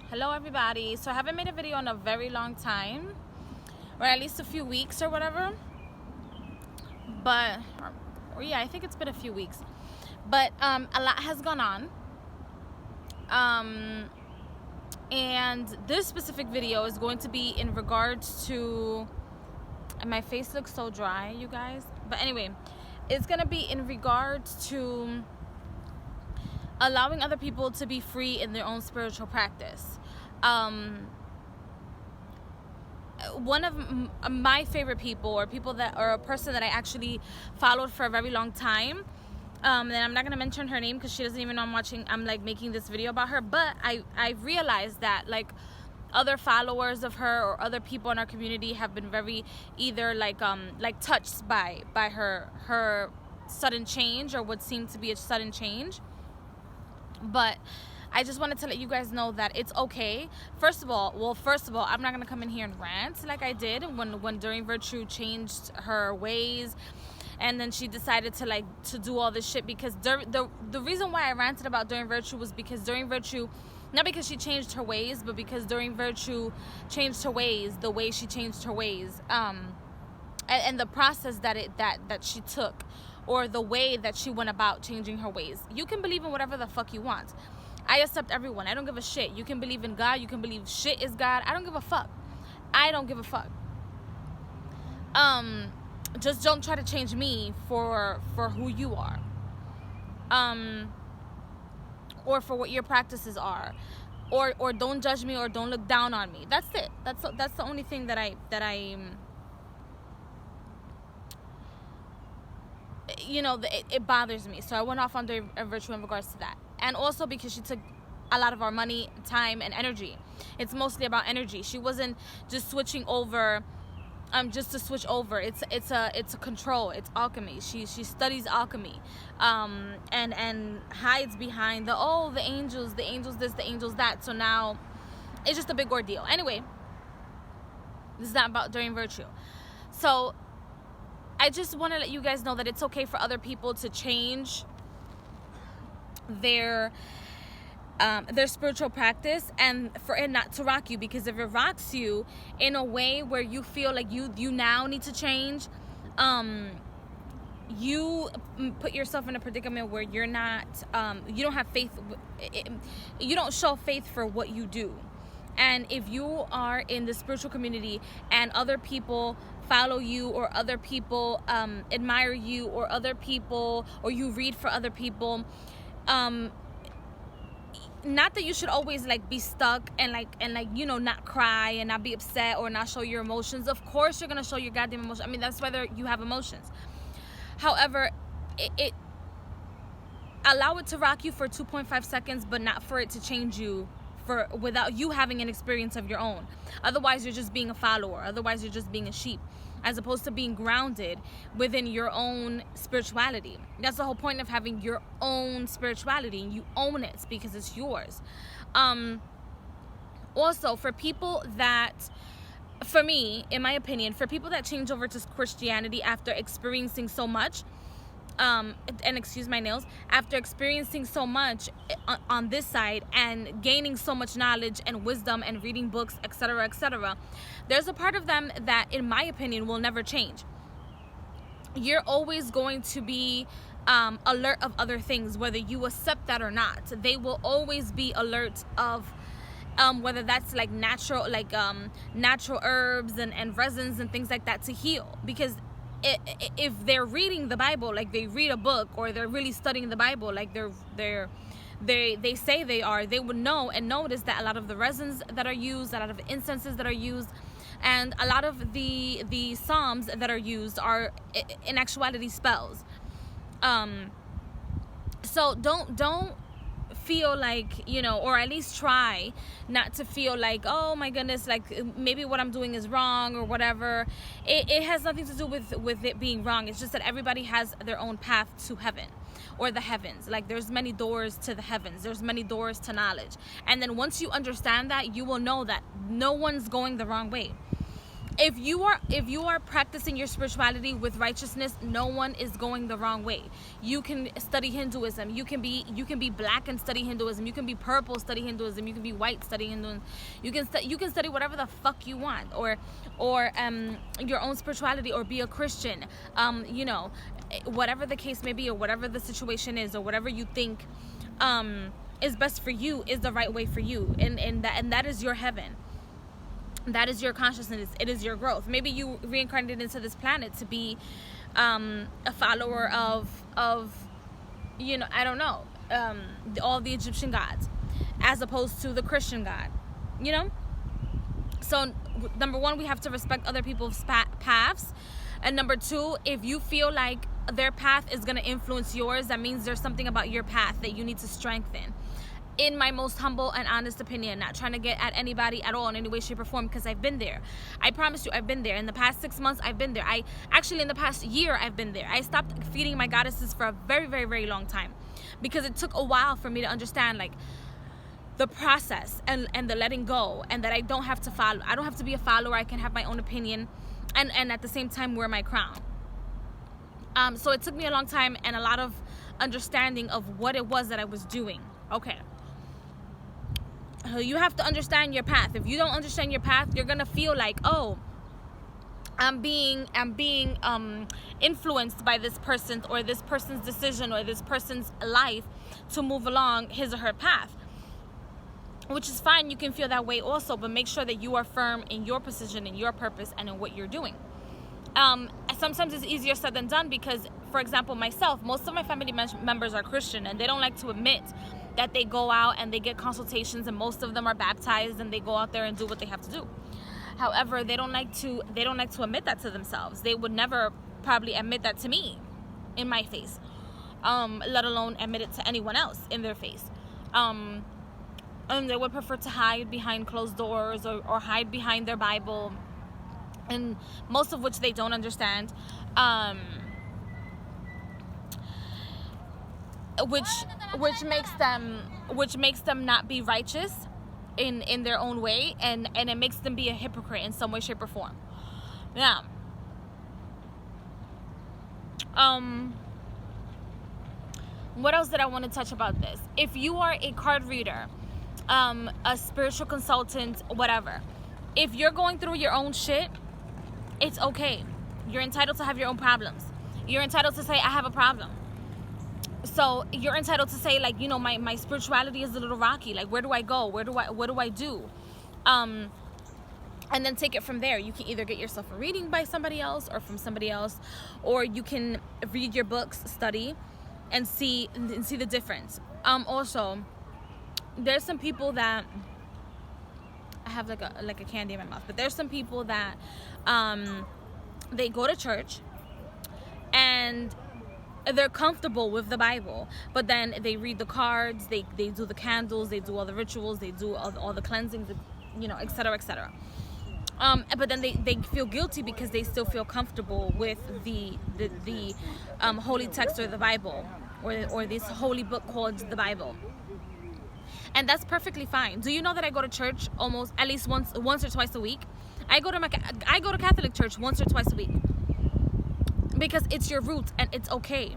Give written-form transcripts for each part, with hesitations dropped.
Hello everybody. So I haven't made a video in a very long time, or at least a few weeks or whatever, but or yeah, I think it's been a few weeks, but a lot has gone on, and this specific video is going to be in regards to, and my face looks so dry, you guys, but anyway, it's gonna be in regards to allowing other people to be free in their own spiritual practice. One of my favorite people, or a person that I actually followed for a very long time, and I'm not gonna mention her name because she doesn't even know I'm like making this video about her, but I realized that like other followers of her or other people in our community have been very either like touched by her sudden change, or what seemed to be a sudden change. But I just wanted to let you guys know that it's okay. First of all, I'm not gonna come in here and rant like I did when During Virtue changed her ways, and then she decided to do all this shit, because the reason why I ranted about During Virtue was because During Virtue, not because she changed her ways, but because During Virtue changed her ways, the way she changed her ways, and the process that she took, or the way that she went about changing her ways. You can believe in whatever the fuck you want. I accept everyone. I don't give a shit. You can believe in God. You can believe shit is God. I don't give a fuck. I don't give a fuck. Just don't try to change me for who you are. Or for what your practices are. Or don't judge me, or don't look down on me. That's it. That's the only thing that I you know, it bothers me. So I went off on During Virtue in regards to that. And also because she took a lot of our money, time, and energy. It's mostly about energy. She wasn't just switching over just to switch over. It's a control. It's alchemy. She studies alchemy, and hides behind the angels this, the angels that. So now it's just a big ordeal. Anyway, this is not about During Virtue. So I just want to let you guys know that it's okay for other people to change their spiritual practice, and for it not to rock you. Because if it rocks you in a way where you feel like you now need to change, you put yourself in a predicament where you're not, you don't have faith, you don't show faith for what you do. And if you are in the spiritual community and other people follow you, or other people admire you, or other people, or you read for other people, not that you should always like be stuck and you know, not cry and not be upset or not show your emotions. Of course you're gonna show your goddamn emotions. I mean, that's whether you have emotions. However, it allow it to rock you for 2.5 seconds, but not for it to change you without you having an experience of your own. Otherwise you're just being a follower. Otherwise you're just being a sheep, as opposed to being grounded within your own spirituality. That's the whole point of having your own spirituality, and you own it because it's yours. Also, for people that, for me, in my opinion, for people that change over to Christianity after experiencing so much, and excuse my nails, after experiencing so much on this side and gaining so much knowledge and wisdom and reading books, etc., there's a part of them that, in my opinion, will never change. You're always going to be alert of other things, whether you accept that or not. They will always be alert of whether that's like natural herbs and resins and things like that to heal. Because if they're reading the Bible, like they read a book, or they're really studying the Bible, like they say they are, they would know and notice that a lot of the resins that are used, a lot of the incenses that are used, and a lot of the psalms that are used are in actuality spells. So don't feel like, you know, or at least try not to feel like, oh my goodness, like maybe what I'm doing is wrong or whatever. It has nothing to do with it being wrong. It's just that everybody has their own path to heaven, or the heavens. Like there's many doors to the heavens, there's many doors to knowledge. And then once you understand that, you will know that no one's going the wrong way. if you are practicing your spirituality with righteousness, no one is going the wrong way. You can study Hinduism. You can be black and study Hinduism. You can be purple, study Hinduism. You can be white, study Hinduism. You can study whatever the fuck you want, or your own spirituality, or be a Christian. You know, whatever the case may be, or whatever the situation is, or whatever you think is best for you is the right way for you, and that is your heaven. That is your consciousness. It is your growth. Maybe you reincarnated into this planet to be a follower of you know, I don't know, all the Egyptian gods, as opposed to the Christian God, you know. So number one, we have to respect other people's paths, and number two, if you feel like their path is going to influence yours, that means there's something about your path that you need to strengthen. In my most humble and honest opinion, not trying to get at anybody at all in any way, shape, or form, because I've been there. I promise you, I've been there. In the past 6 months, I've been there. In the past year, I've been there. I stopped feeding my goddesses for a very, very, very long time, because it took a while for me to understand, like, the process and the letting go, and that I don't have to follow. I don't have to be a follower. I can have my own opinion, and at the same time wear my crown. So it took me a long time and a lot of understanding of what it was that I was doing. Okay. You have to understand your path. If you don't understand your path, you're gonna feel like, oh, I'm being influenced by this person, or this person's decision, or this person's life to move along his or her path, which is fine. You can feel that way also, but make sure that you are firm in your position, in your purpose, and in what you're doing. Sometimes it's easier said than done, because, for example, myself, most of my family members are Christian, and they don't like to admit that they go out and they get consultations, and most of them are baptized, and they go out there and do what they have to do. However, they don't like to admit that to themselves. They would never probably admit that to me in my face, let alone admit it to anyone else in their face. And they would prefer to hide behind closed doors, or hide behind their Bible, and most of which they don't understand, which makes them not be righteous in their own way, and it makes them be a hypocrite in some way, shape, or form. Now, what else did I want to touch about this? If you are a card reader, a spiritual consultant, whatever, if you're going through your own shit, it's okay. You're entitled to have your own problems. You're entitled to say, I have a problem. So you're entitled to say, like, you know, my spirituality is a little rocky. Like, where do I go? What do I do? And then take it from there. You can either get yourself a reading by somebody else, or from somebody else, or you can read your books, study, and see the difference. Also, there's some people that, I have like a candy in my mouth, but there's some people that they go to church and they're comfortable with the Bible, but then they read the cards, they do the candles, they do all the rituals, they do all the cleansings, you know, etc., etc. But then they feel guilty because they still feel comfortable with the holy text, or the Bible, or this holy book called the Bible. And that's perfectly fine. Do you know that I go to church almost at least once or twice a week? I go to Catholic church once or twice a week, because it's your roots and it's okay.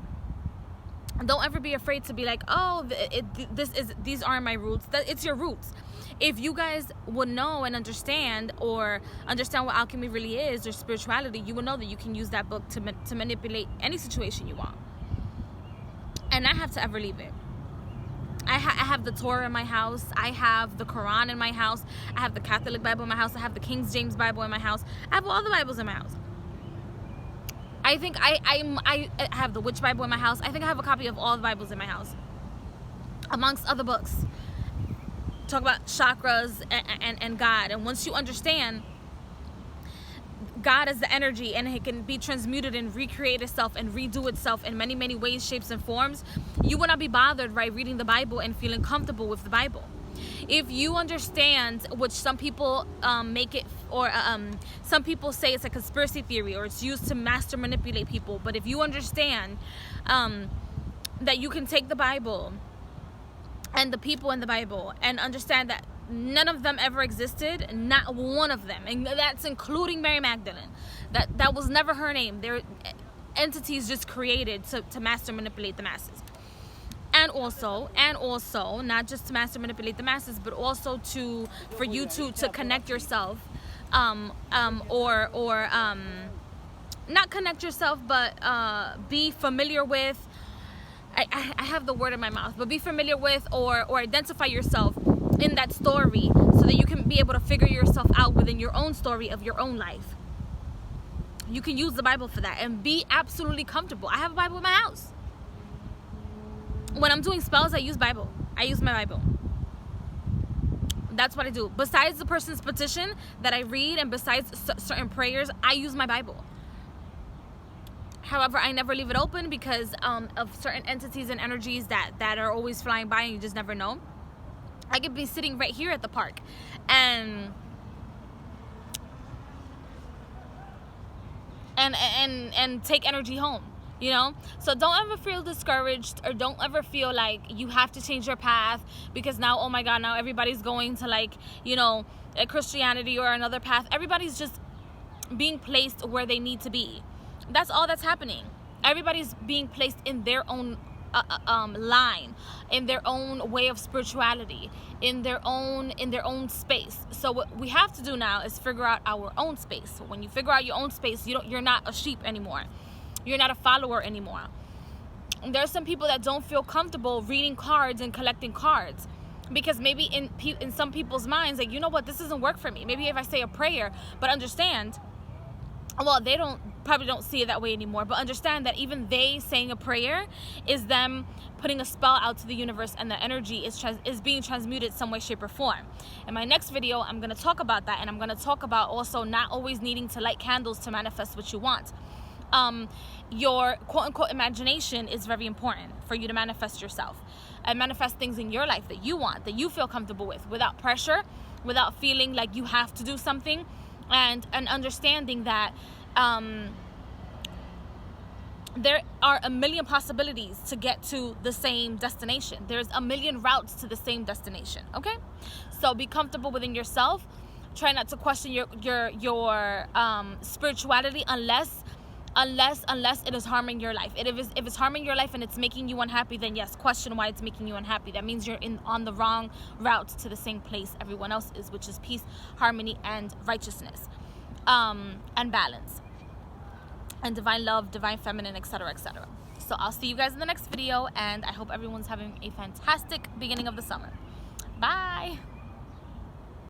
Don't ever be afraid to be like, oh, these are my roots. It's your roots. If you guys would know and understand what alchemy really is, or spirituality, you would know that you can use that book to manipulate any situation you want, and not have to ever leave it. I have the Torah in my house. I have the Quran in my house. I have the Catholic Bible in my house. I have the King James Bible in my house. I have all the Bibles in my house. I think I have the Witch Bible in my house. I think I have a copy of all the Bibles in my house, amongst other books. Talk about chakras and God. And once you understand God is the energy, and it can be transmuted and recreate itself and redo itself in many, many ways, shapes, and forms, you will not be bothered by reading the Bible and feeling comfortable with the Bible. If you understand, which some people make it, or some people say it's a conspiracy theory, or it's used to master manipulate people, but if you understand that you can take the Bible and the people in the Bible and understand that none of them ever existed. Not one of them. And that's including Mary Magdalene. That was never her name. They're entities just created to master manipulate the masses. And also, not just to master manipulate the masses, but also for you to connect yourself, not connect yourself, but be familiar with. I have the word in my mouth, but be familiar with or identify yourself in that story, so that you can be able to figure yourself out within your own story of your own life. You can use the Bible for that and be absolutely comfortable. I have a Bible in my house. When I'm doing spells, I use Bible. I use my Bible. That's what I do. Besides the person's petition that I read, and besides certain prayers, I use my Bible. However, I never leave it open because of certain entities and energies that are always flying by, and you just never know. I could be sitting right here at the park and take energy home, you know? So don't ever feel discouraged, or don't ever feel like you have to change your path because now, oh my God, now everybody's going to, like, you know, a Christianity or another path. Everybody's just being placed where they need to be. That's all that's happening. Everybody's being placed in their own line, in their own way of spirituality, in their own space. So what we have to do now is figure out our own space. So when you figure out your own space, you're not a sheep anymore. You're not a follower anymore. And there's some people that don't feel comfortable reading cards and collecting cards, because maybe in some people's minds, like, you know what, this doesn't work for me. Maybe if I say a prayer, but understand, well, they probably don't see it that way anymore, but understand that even they saying a prayer is them putting a spell out to the universe, and the energy is being transmuted some way, shape, or form. In my next video, I'm going to talk about that, and I'm going to talk about also not always needing to light candles to manifest what you want. Your quote-unquote imagination is very important for you to manifest yourself and manifest things in your life that you want, that you feel comfortable with, without pressure, without feeling like you have to do something, and understanding that there are a million possibilities to get to the same destination. There's a million routes to the same destination. Okay, so be comfortable within yourself. Try not to question your spirituality unless it is harming your life. If it's harming your life and it's making you unhappy, then yes, question why it's making you unhappy. That means you're on the wrong route to the same place everyone else is, which is peace, harmony, and righteousness, and balance, and divine love, divine feminine, etc., etc. So I'll see you guys in the next video, and I hope everyone's having a fantastic beginning of the summer. Bye.